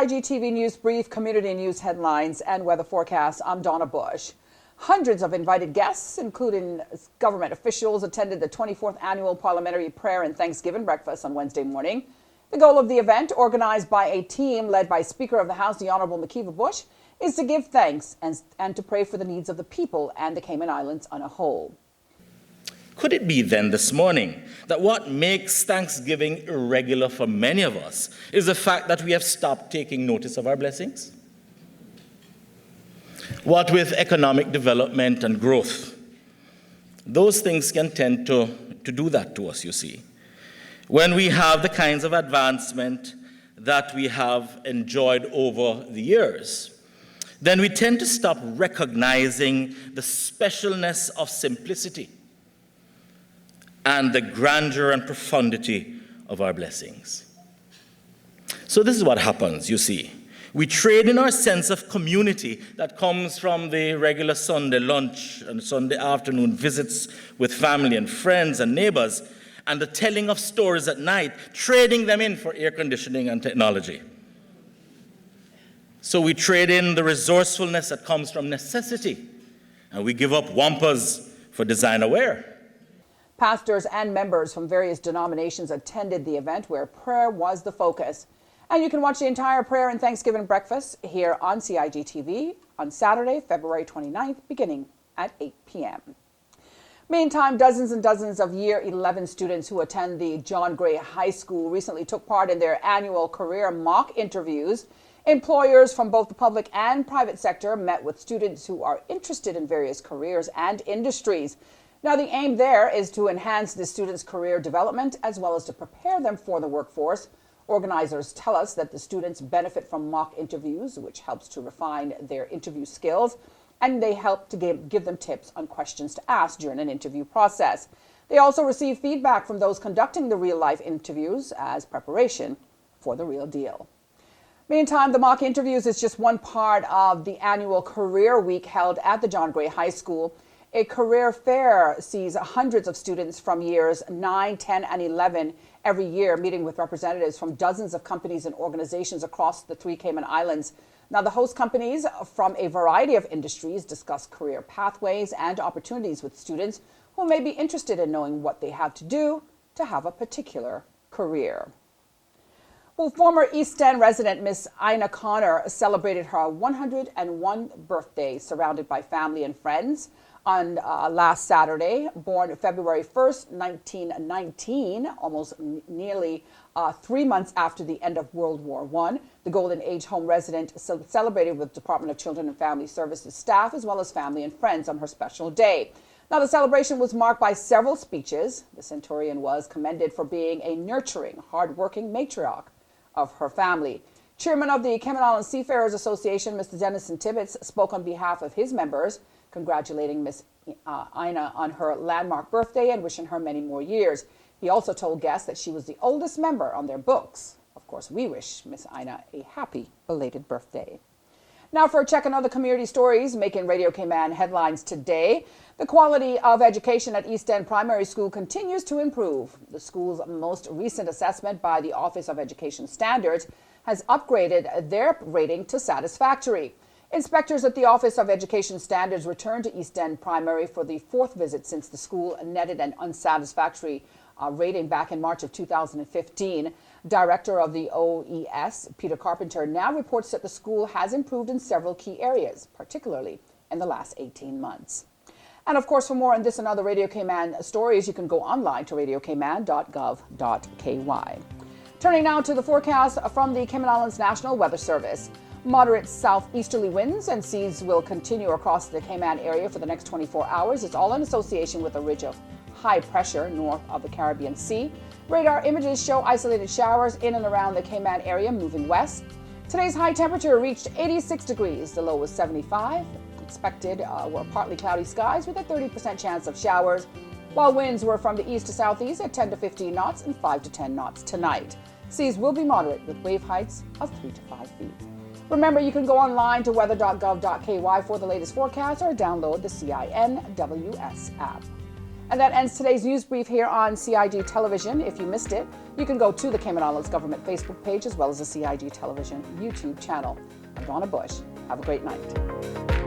CIG TV News Brief, community news headlines, and weather forecast. I'm Donna Bush. Hundreds of invited guests, including government officials, attended the 24th Annual Parliamentary Prayer and Thanksgiving Breakfast on Wednesday morning. The goal of the event, organized by a team led by Speaker of the House, the Honorable McKeeva Bush, is to give thanks and to pray for the needs of the people and the Cayman Islands on a whole. Could it be then this morning that what makes Thanksgiving irregular for many of us is the fact that we have stopped taking notice of our blessings? What with economic development and growth, those things can tend to do that to us, you see. When we have the kinds of advancement that we have enjoyed over the years, then we tend to stop recognizing the specialness of simplicity and the grandeur and profundity of our blessings. So this is what happens, you see. We trade in our sense of community that comes from the regular Sunday lunch and Sunday afternoon visits with family and friends and neighbors, and the telling of stories at night, trading them in for air conditioning and technology. So we trade in the resourcefulness that comes from necessity, and we give up wampers for designer wear. Pastors and members from various denominations attended the event where prayer was the focus. And you can watch the entire prayer and Thanksgiving breakfast here on CIG TV on Saturday, February 29th, beginning at 8 p.m. Meantime, dozens and dozens of Year 11 students who attend the John Gray High School recently took part in their annual career mock interviews. Employers from both the public and private sector met with students who are interested in various careers and industries. Now, the aim there is to enhance the students' career development as well as to prepare them for the workforce. Organizers tell us that the students benefit from mock interviews, which helps to refine their interview skills, and they help to give them tips on questions to ask during an interview process. They also receive feedback from those conducting the real-life interviews as preparation for the real deal. Meantime, the mock interviews is just one part of the annual Career Week held at the John Gray High School. A career fair sees hundreds of students from years 9, 10, and 11 every year meeting with representatives from dozens of companies and organizations across the 3 Cayman Islands. Now, the host companies from a variety of industries discuss career pathways and opportunities with students who may be interested in knowing what they have to do to have a particular career. Well, former East End resident Miss Ina Connor celebrated her 101st birthday surrounded by family and friends on last Saturday. Born February 1st, 1919, almost nearly 3 months after the end of World War I. The Golden Age home resident celebrated with Department of Children and Family Services staff as well as family and friends on her special day. Now, the celebration was marked by several speeches. The Centurion was commended for being a nurturing, hardworking matriarch of her family. Chairman of the Cayman Islands Seafarers Association, Mr. Denison Tibbetts, spoke on behalf of his members, congratulating Miss Ina on her landmark birthday and wishing her many more years. He also told guests that she was the oldest member on their books. Of course, we wish Miss Ina a happy belated birthday. Now for a check on other community stories making Radio Cayman headlines today. The quality of education at East End Primary School continues to improve. The school's most recent assessment by the Office of Education Standards has upgraded their rating to satisfactory. Inspectors at the Office of Education Standards returned to East End Primary for the 4th visit since the school netted an unsatisfactory rating back in March of 2015. Director of the OES, Peter Carpenter, now reports that the school has improved in several key areas, particularly in the last 18 months. And of course, for more on this and other Radio Cayman stories, you can go online to radiocayman.gov.ky. Turning now to the forecast from the Cayman Islands National Weather Service. Moderate southeasterly winds and seas will continue across the Cayman area for the next 24 hours. It's all in association with a ridge of high pressure north of the Caribbean Sea. Radar images show isolated showers in and around the Cayman area moving west. Today's high temperature reached 86 degrees. The low was 75. Expected were partly cloudy skies with a 30% chance of showers, while winds were from the east to southeast at 10 to 15 knots and 5 to 10 knots tonight. Seas will be moderate with wave heights of 3 to 5 feet. Remember, you can go online to weather.gov.ky for the latest forecast or download the CINWS app. And that ends today's news brief here on CIG Television. If you missed it, you can go to the Cayman Islands Government Facebook page as well as the CIG Television YouTube channel. I'm Donna Bush. Have a great night.